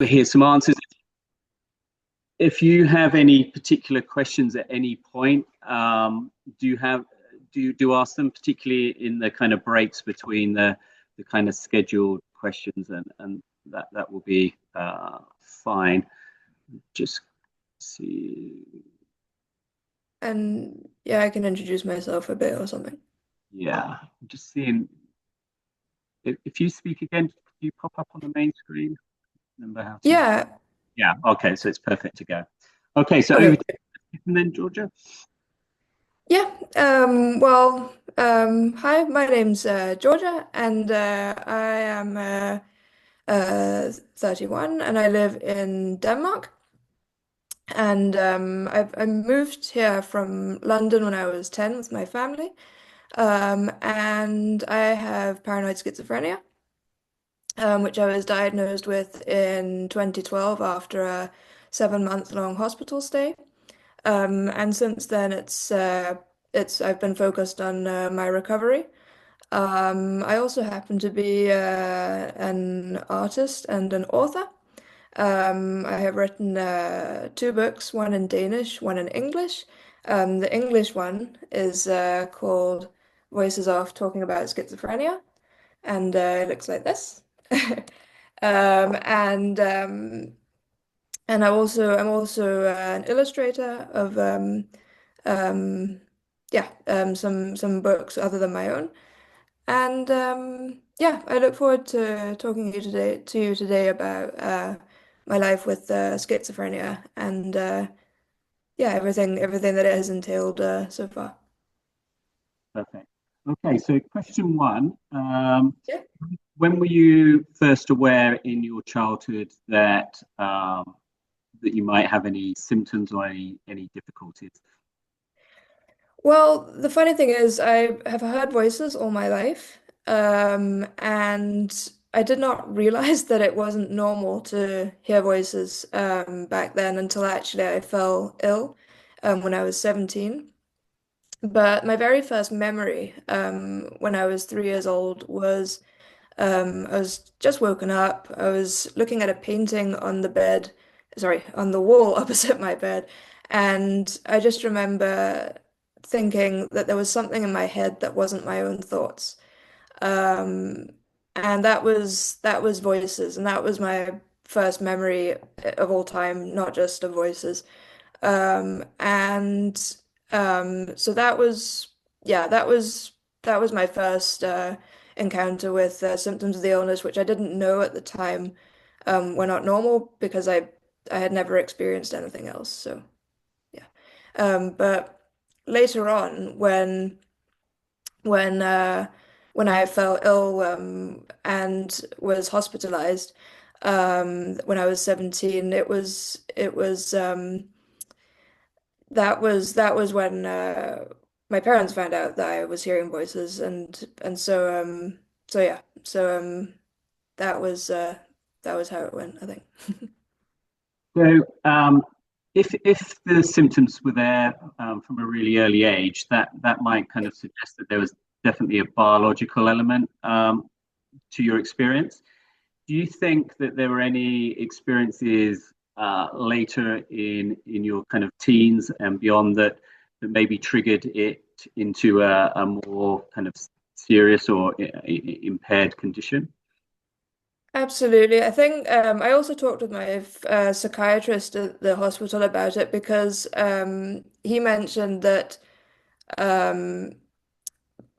Here's some answers. If you have any particular questions at any point, do you have do ask them, particularly in the kind of breaks between the kind of scheduled questions, and that will be fine. Just see. And yeah, I can introduce myself a bit or something. Yeah, just seeing if you speak again, could you pop up on the main screen? Remember how to? Yeah. Yeah. Okay, so it's perfect to go. Okay, so over Okay. to you then, Georgia. Yeah. Hi, my name's Georgia, and I am 31, and I live in Denmark. And I moved here from London when I was 10 with my family. And I have paranoid schizophrenia, which I was diagnosed with in 2012 after a 7-month long hospital stay. And since then, it's I've been focused on my recovery. I also happen to be an artist and an author. I have written two books, one in Danish, one in English. The English one is called Voices Off Talking About Schizophrenia, and it looks like this. Um, and um, and I'm also an illustrator of um, some books other than my own. And yeah, I look forward to talking to you today about my life with schizophrenia and yeah, everything that it has entailed so far. Perfect. Okay, so question one. Yeah. When were you first aware in your childhood that you might have any symptoms or any difficulties? Well, the funny thing is, I have heard voices all my life, and I did not realize that it wasn't normal to hear voices back then until actually I fell ill when I was 17. But my very first memory when I was 3 years old was I was just woken up. I was looking at a painting on the bed, sorry, on the wall opposite my bed, and I just remember thinking that there was something in my head that wasn't my own thoughts. Um, and that was voices, and that was my first memory of all time, not just of voices. And so yeah, that was my first encounter with symptoms of the illness, which I didn't know at the time were not normal because I had never experienced anything else. So yeah, but later on, when uh, when I fell ill and was hospitalized when I was 17, that was when my parents found out that I was hearing voices, and so yeah, that was uh, that was how it went, I think. So, if the symptoms were there from a really early age, that might kind of suggest that there was definitely a biological element to your experience. Do you think that there were any experiences later in your kind of teens and beyond that maybe triggered it into a more kind of serious or impaired condition? Absolutely. I think I also talked with my psychiatrist at the hospital about it because he mentioned that um,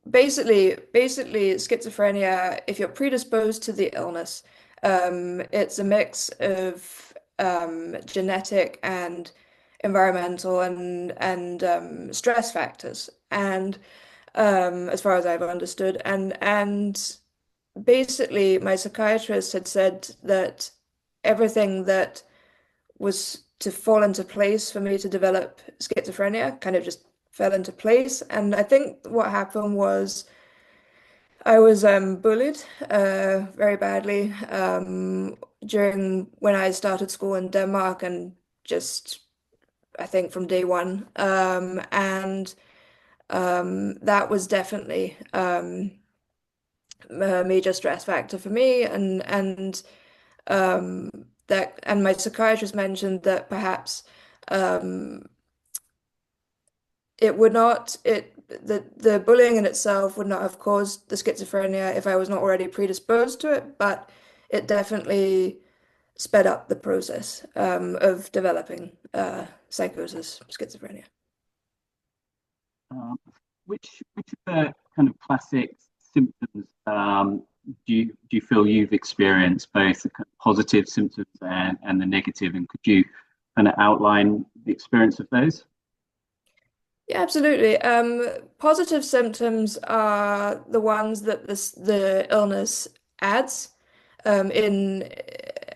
basically schizophrenia, if you're predisposed to the illness, it's a mix of genetic and environmental and stress factors, and as far as I've understood, and basically my psychiatrist had said that everything that was to fall into place for me to develop schizophrenia kind of just fell into place. And I think what happened was I was bullied very badly during when I started school in Denmark, and just I think from day one. And that was definitely a major stress factor for me, and that, and my psychiatrist mentioned that perhaps um, it would not it the bullying in itself would not have caused the schizophrenia if I was not already predisposed to it, but it definitely sped up the process of developing psychosis, schizophrenia. Um, which of the kind of classic symptoms do you feel you've experienced, both the kind of positive symptoms and the negative, and could you kind of outline the experience of those? Yeah, absolutely. Positive symptoms are the ones that the illness adds in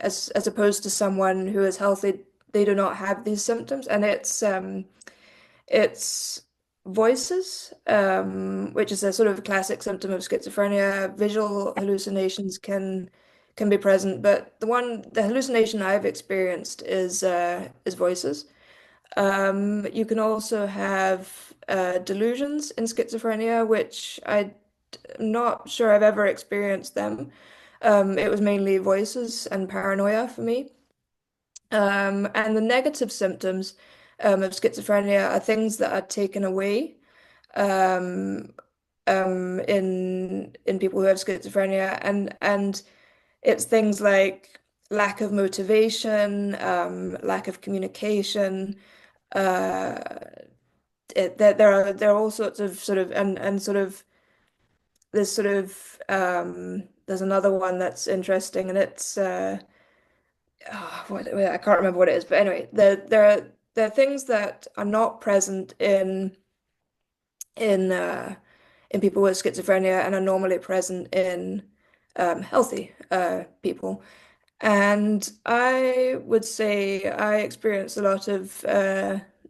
as opposed to someone who is healthy, they do not have these symptoms, and it's voices, which is a sort of classic symptom of schizophrenia. Visual hallucinations can be present, but the hallucination I've experienced is voices. You can also have delusions in schizophrenia, which I'm not sure I've ever experienced them. It was mainly voices and paranoia for me. And the negative symptoms of schizophrenia are things that are taken away um, in people who have schizophrenia, and it's things like lack of motivation, lack of communication. Uh, there are all sorts of sort of and sort of there's sort of there's another one that's interesting, and it's I can't remember what it is, but anyway, there are things that are not present in uh, in people with schizophrenia and are normally present in healthy people. And I would say I experienced a lot of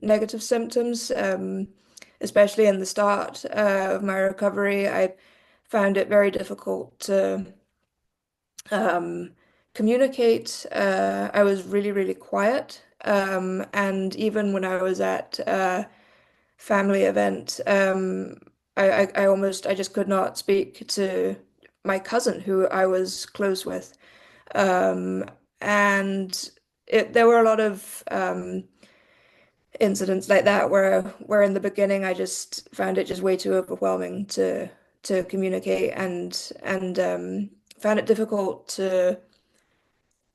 negative symptoms, especially in the start of my recovery. I found it very difficult to um, communicate. I was really, really quiet. And even when I was at a family event, I just could not speak to my cousin who I was close with. Um, and there were a lot of incidents like that where in the beginning I just found it just way too overwhelming to communicate and found it difficult to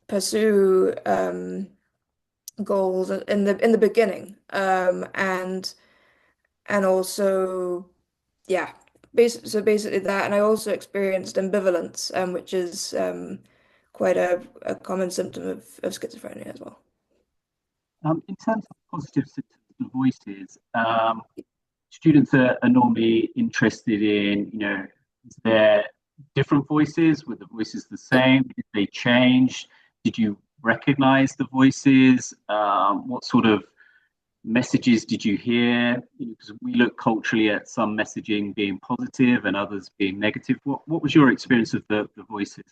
pursue goals in the beginning. And also yeah, so basically that, and I also experienced ambivalence, which is quite a common symptom of schizophrenia as well. In terms of positive symptoms, the voices, students are normally interested in, is there different voices? Were the voices the Yeah. same? Did they change? Did you recognize the voices? What sort of messages did you hear? Because we look culturally at some messaging being positive and others being negative. What was your experience of the voices?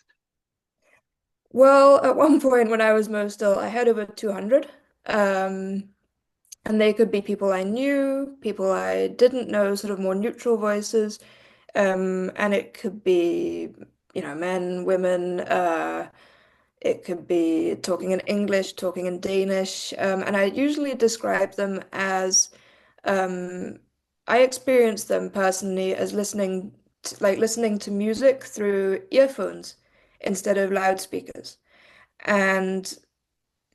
Well, at one point when I was most ill, I had over 200. Um, and they could be people I knew, people I didn't know, sort of more neutral voices. And it could be, men, women, it could be talking in English, talking in Danish. And I usually describe them as um, I experience them personally as listening to music through earphones instead of loudspeakers. And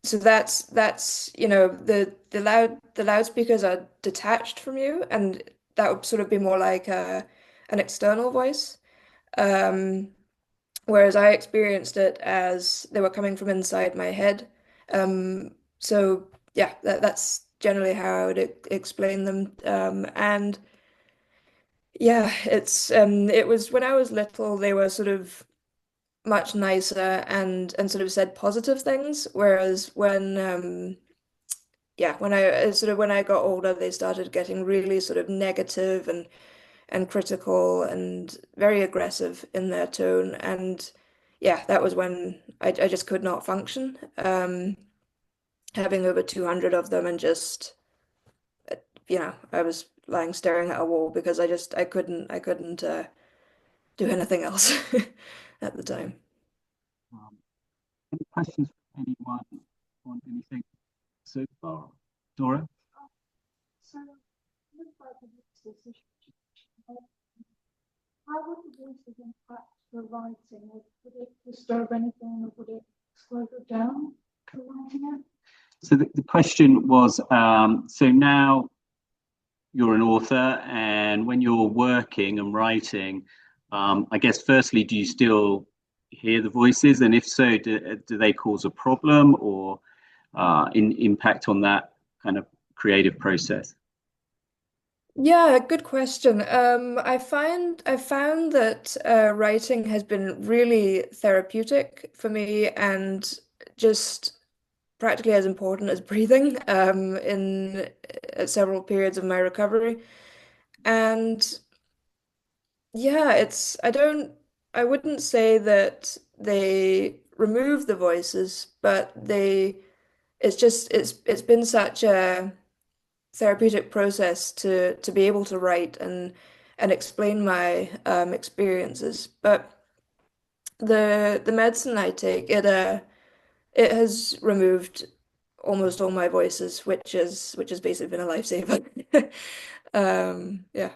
so that's the loudspeakers are detached from you, and that would sort of be more like an external voice. Um, Whereas I experienced it as they were coming from inside my head. So yeah, that's generally how I would explain them. And yeah, it was when I was little, they were sort of much nicer and sort of said positive things, whereas when I got older, they started getting really sort of negative and critical and very aggressive in their tone. And yeah, that was when I just could not function. Having over 200 of them and just, I was lying staring at a wall because I couldn't do anything else at the time. Um, any questions? anyone want anything so far? Dora? So, look like this, how would the voices impact the writing? Would it disturb anything or would it slow it down for writing it? So the question was, so now you're an author, and when you're working and writing, I guess firstly, do you still hear the voices? And if so, do they cause a problem or impact on that kind of creative process? Yeah, good question. I found that writing has been really therapeutic for me and just practically as important as breathing in several periods of my recovery. And yeah, I wouldn't say that they remove the voices, but it's been such a therapeutic process to be able to write and explain my experiences. But the medicine I take, it has removed almost all my voices, which has basically been a lifesaver. Yeah,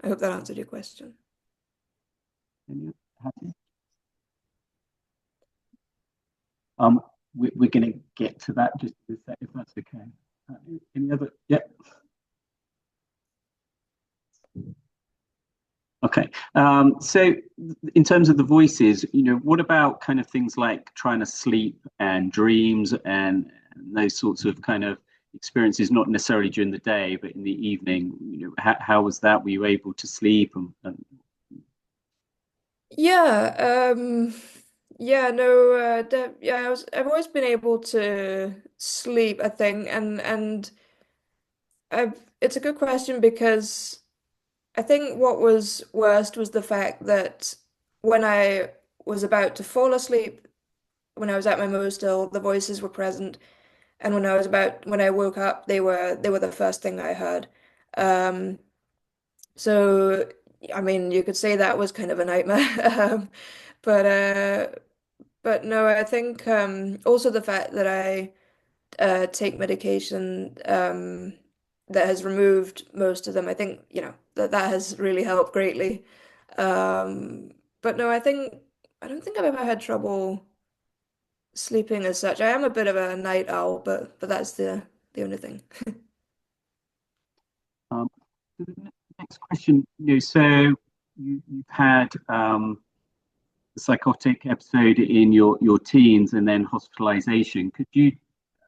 I hope that answered your question. Happy? Um, we're going to get to that just in a sec, if that's okay. Any other? Yep. Okay. So in terms of the voices, what about kind of things like trying to sleep and dreams and those sorts of kind of experiences, not necessarily during the day, but in the evening? How was that? Were you able to sleep? Yeah, yeah, no, I've always been able to sleep, I think, and it's a good question because I think what was worst was the fact that when I was about to fall asleep, when I was at my most ill, the voices were present, and when I woke up, they were the first thing I heard. Um, so I mean, you could say that was kind of a nightmare, but but no, I think also the fact that I take medication that has removed most of them. I think, that has really helped greatly. Um, but no, I don't think I've ever had trouble sleeping as such. I am a bit of a night owl, but that's the only thing. Um, the next question, so you've had the psychotic episode in your teens and then hospitalization. Could you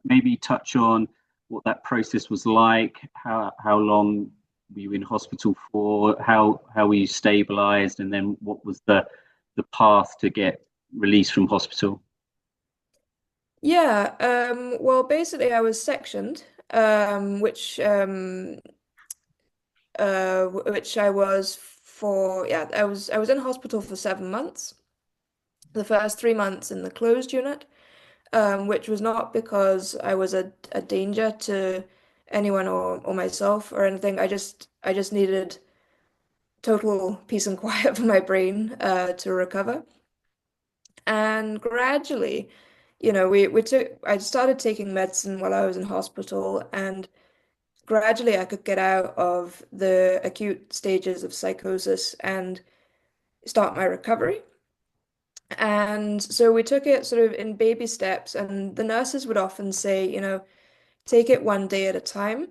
maybe touch on what that process was like? How long were you in hospital for? How were you stabilized? And then what was the path to get released from hospital? Yeah, well, basically, I was sectioned, which I was for, yeah, I was in hospital for 7 months. The first 3 months in the closed unit, which was not because I was a danger to anyone or myself or anything. I just needed total peace and quiet for my brain to recover. And gradually, I started taking medicine while I was in hospital, and gradually I could get out of the acute stages of psychosis and start my recovery. And so we took it sort of in baby steps, and the nurses would often say, take it one day at a time.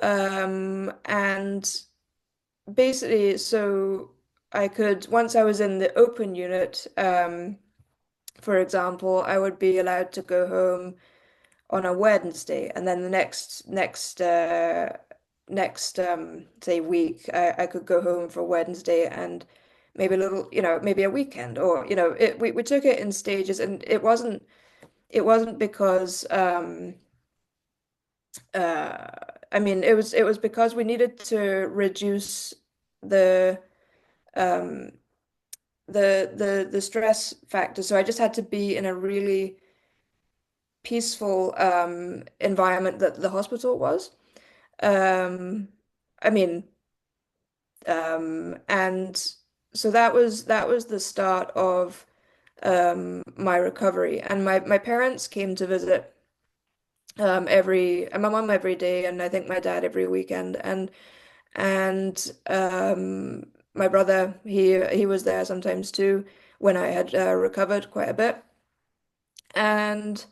And basically, so once I was in the open unit, for example, I would be allowed to go home on a Wednesday, and then the next say week, I could go home for Wednesday and maybe a little, maybe a weekend, or we took it in stages, and it wasn't because uh I mean it was because we needed to reduce the um the stress factor. So I just had to be in a really peaceful environment that the hospital was. Um I mean and so that was the start of my recovery. And my parents came to visit and my mom every day, and I think my dad every weekend, and my brother he was there sometimes too when I had recovered quite a bit. And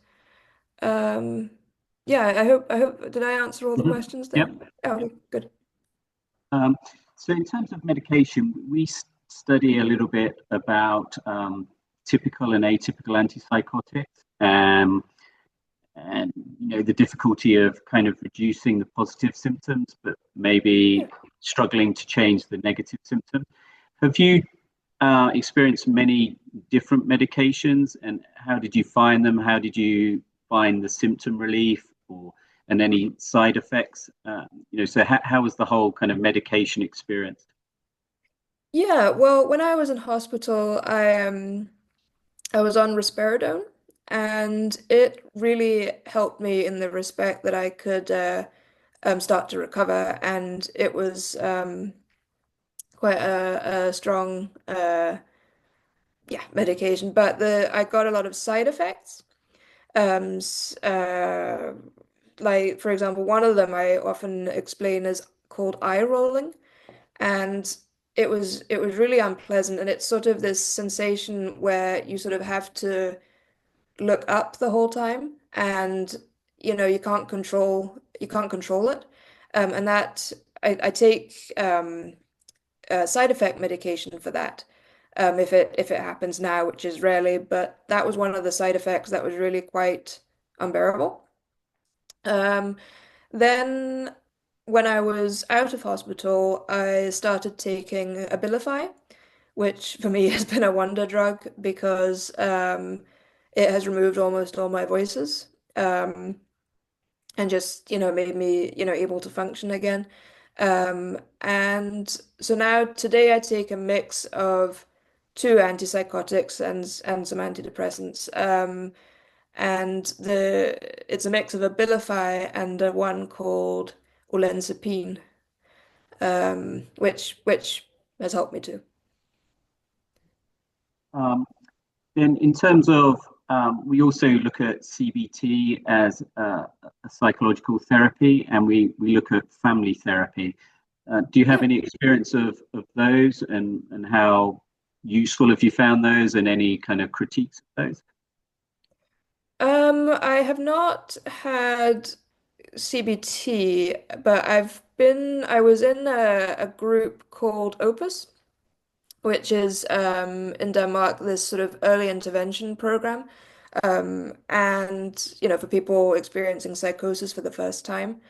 um, yeah, I hope did I answer all the Mhm. questions Yep. there? Oh, okay, good. Um, so in terms of medication, we study a little bit about typical and atypical antipsychotics, and the difficulty of kind of reducing the positive symptoms, but maybe Yeah. struggling to change the negative symptoms. Have you experienced many different medications, and how did you find them? How did you find the symptom relief, or and any side effects? So how was the whole kind of medication experience? Yeah, well, when I was in hospital, I was on risperidone, and it really helped me in the respect that I could start to recover, and it was quite a strong yeah medication. But the I got a lot of side effects. Um, s- uh, like for example, one of them I often explain is called eye rolling, and it was really unpleasant, and it's sort of this sensation where you sort of have to look up the whole time, and you can't control it, and that I take side effect medication for that. If it happens now, which is rarely, but that was one of the side effects that was really quite unbearable. Um, then when I was out of hospital, I started taking Abilify, which for me has been a wonder drug because it has removed almost all my voices, and just, made me, able to function again. And so now today I take a mix of two antipsychotics and some antidepressants. And it's a mix of Abilify and one called olanzapine, which has helped me too. Um, then, in terms of, we also look at CBT as a psychological therapy, and we look at family therapy. Do you have Yeah. any experience of those, and how useful have you found those, and any kind of critiques of those? I have not had CBT, but I was in a group called Opus, which is in Denmark, this sort of early intervention program. And, for people experiencing psychosis for the first time.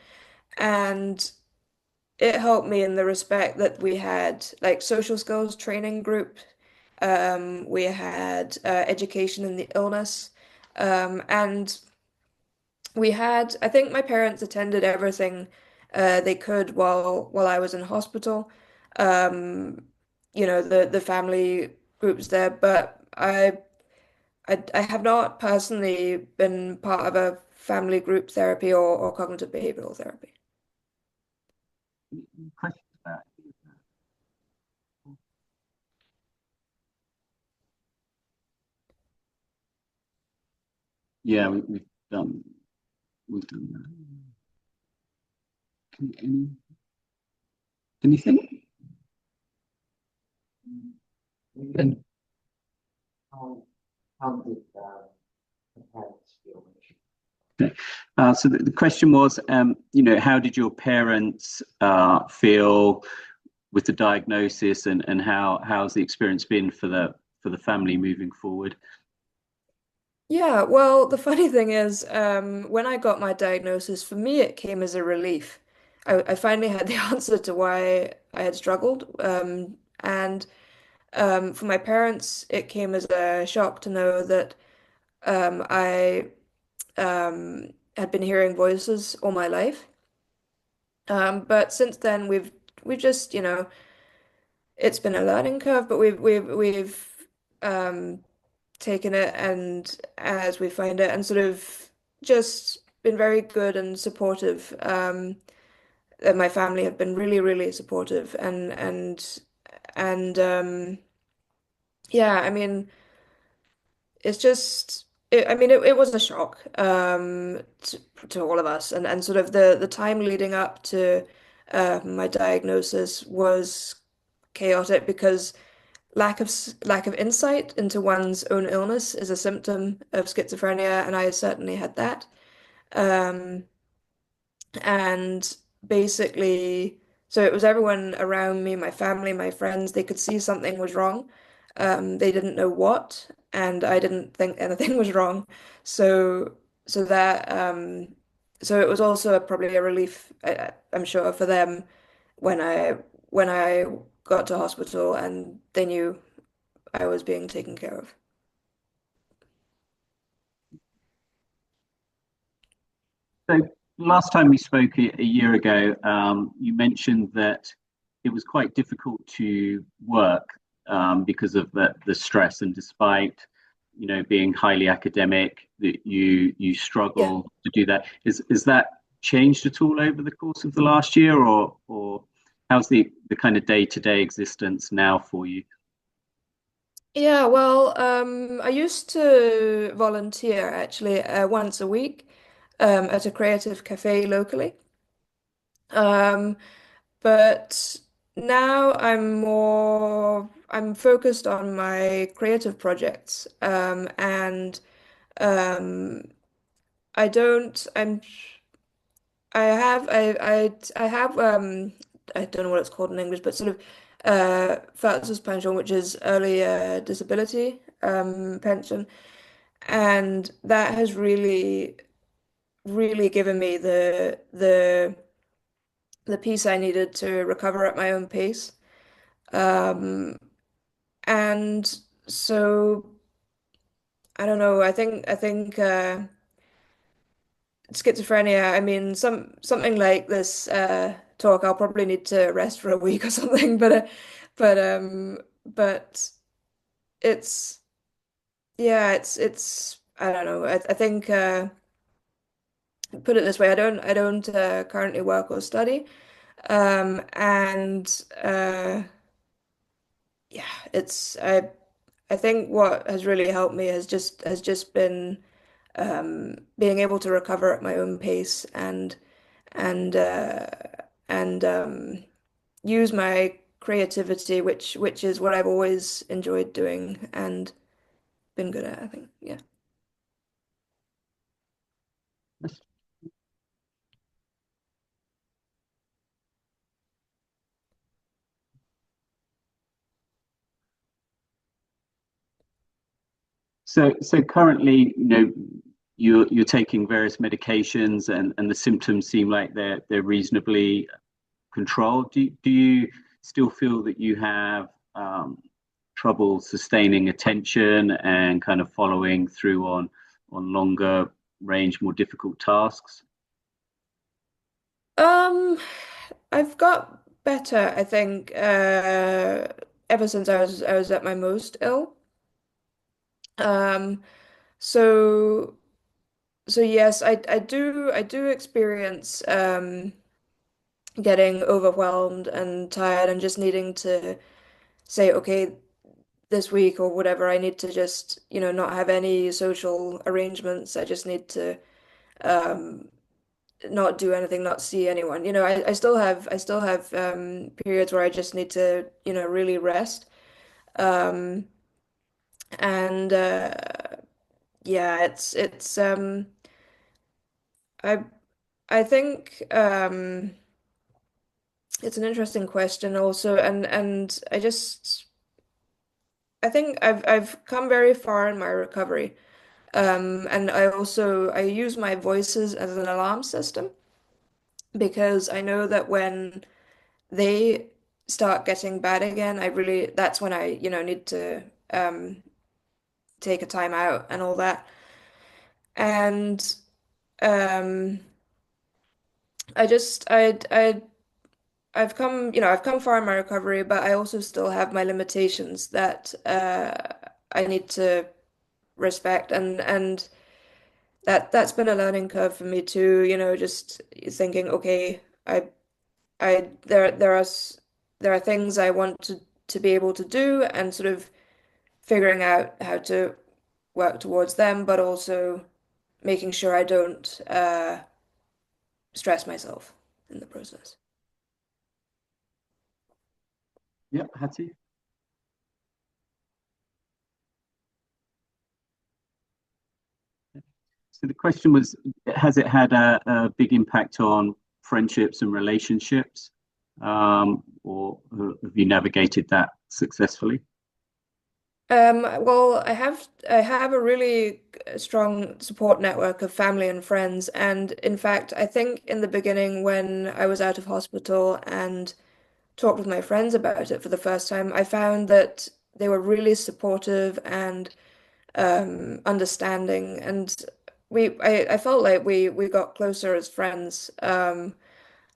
And it helped me in the respect that we had like social skills training group. We had education in the illness. And I think my parents attended everything they could while I was in hospital. Um, the family groups there, but I have not personally been part of a family group therapy or cognitive behavioral therapy. Any questions about it? Yeah, we've done that. Anything? And how did the parents feel? Okay. So the question was, how did your parents feel with the diagnosis, and how's the experience been for the family moving forward? Yeah, well, the funny thing is, when I got my diagnosis, for me it came as a relief. I finally had the answer to why I had struggled. And for my parents, it came as a shock to know that I had been hearing voices all my life. But since then, we've just, it's been a learning curve, but we've um, taken it and as we find it, and sort of just been very good and supportive. And my family have been really, really supportive, and yeah, I mean, it's just it was a shock to all of us, and sort of the time leading up to my diagnosis was chaotic because lack of insight into one's own illness is a symptom of schizophrenia, and I certainly had that. Um, and basically, so it was everyone around me, my family, my friends, they could see something was wrong. They didn't know what, and I didn't think anything was wrong. So, so that, so it was also probably a relief, I'm sure, for them when I got to hospital and they knew I was being taken care of. So last time we spoke a year ago, you mentioned that it was quite difficult to work because of the stress, and despite being highly academic, that you Yeah. struggle to do that. Is that changed at all over the course of the last year, or how's the kind of day-to-day existence now for you? Yeah, well, I used to volunteer actually once a week at a creative cafe locally. Um, but now I'm focused on my creative projects. And um, I don't, I'm, I have, I don't know what it's called in English, but sort of, pension, which is early disability, pension. And that has really given me the peace I needed to recover at my own pace. Um, and so I don't know. I think schizophrenia. I mean, something like this talk. I'll probably need to rest for a week or something. But but it's yeah. It's I don't know. I think put it this way. I don't currently work or study. And yeah, it's I think what has really helped me has just been being able to recover at my own pace and and use my creativity, which is what I've always enjoyed doing and been good at, I think. Yeah. So currently, you're taking various medications, and the symptoms seem like they're reasonably controlled. Do you still feel that you have trouble sustaining attention and kind of following through on longer range, more difficult tasks? Um, I've got better, I think, ever since I was at my most ill. Um, so so yes, I do experience getting overwhelmed and tired and just needing to say, okay, this week or whatever, I need to just, not have any social arrangements. I just need to um not do anything, not see anyone. I still have periods where I just need to, really rest. Um and yeah, I I think it's an interesting question also, and I think I've come very far in my recovery. And I use my voices as an alarm system because I know that when they start getting bad again, that's when I, need to take a time out and all that. And um I just I've come far in my recovery, but I also still have my limitations that I need to respect, and that's been a learning curve for me too, just thinking, okay, I there are things I want to be able to do and sort of figuring out how to work towards them, but also making sure I don't stress myself in the process. Yep, Hattie. So the question was, has it had a big impact on friendships and relationships, or have you navigated that successfully? Well, I have a really strong support network of family and friends, and in fact, I think in the beginning when I was out of hospital and talked with my friends about it for the first time, I found that they were really supportive and understanding, and I felt like we got closer as friends. And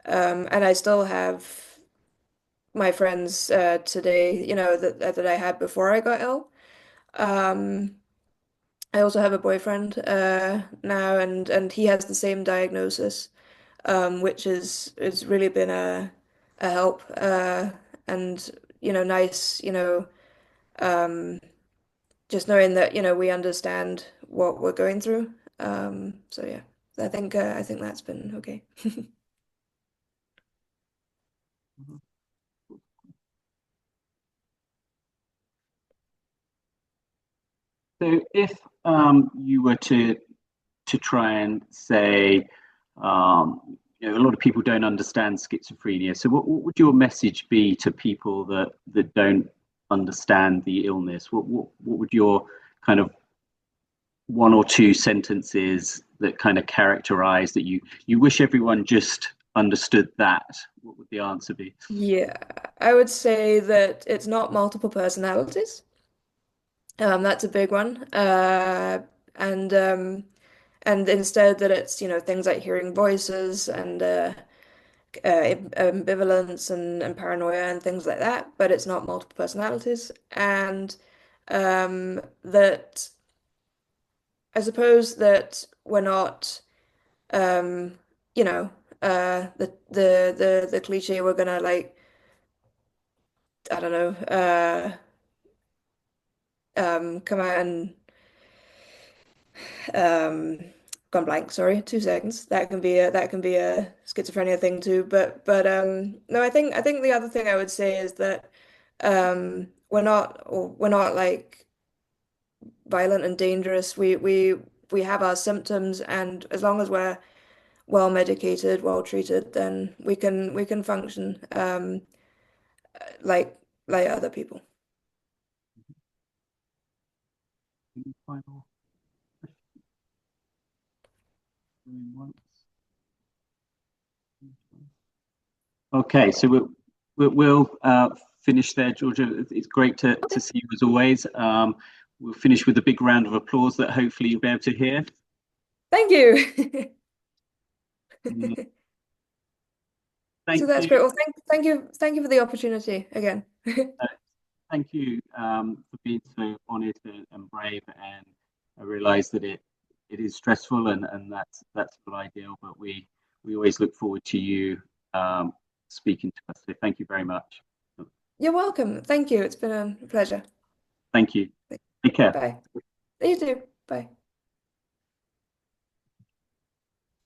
I still have my friends today, that I had before I got ill. Um, I also have a boyfriend now, and he has the same diagnosis, which is really been a help and nice, um, just knowing that we understand what we're going through. So yeah, I think that's been okay. Mhm. So if you were to try and say, a lot of people don't understand schizophrenia. So what would your message be to people that don't understand the illness? What would your kind of one or two sentences that kind of characterize that you wish everyone just understood that? What would the answer be? Yeah, I would say that it's not multiple personalities. That's a big one. And and instead that it's, things like hearing voices and ambivalence and paranoia and things like that, but it's not multiple personalities. And that I suppose that we're not, um, you know, the cliche we're gonna like, I don't know, come out and um gone blank, sorry, 2 seconds. That can be a schizophrenia thing too. But no, I think the other thing I would say is that we're not like violent and dangerous. We have our symptoms, and as long as we're well medicated, well treated, then we can function like other people. Any final questions? Okay, so we'll finish there, Georgia. It's great to Okay. see you as always. We'll finish with a big round of applause that hopefully you'll be able to hear. Thank you. Mm, So Thank that's you. great. Well, thank you for the opportunity again. Uh, Thank you for being so honest and brave. And I realise that it is stressful, and that's not ideal. But we always look forward to you speaking to us. So thank you very much. You're welcome. Thank you. It's been a pleasure. Thank you. Take care. Bye. You too. Bye.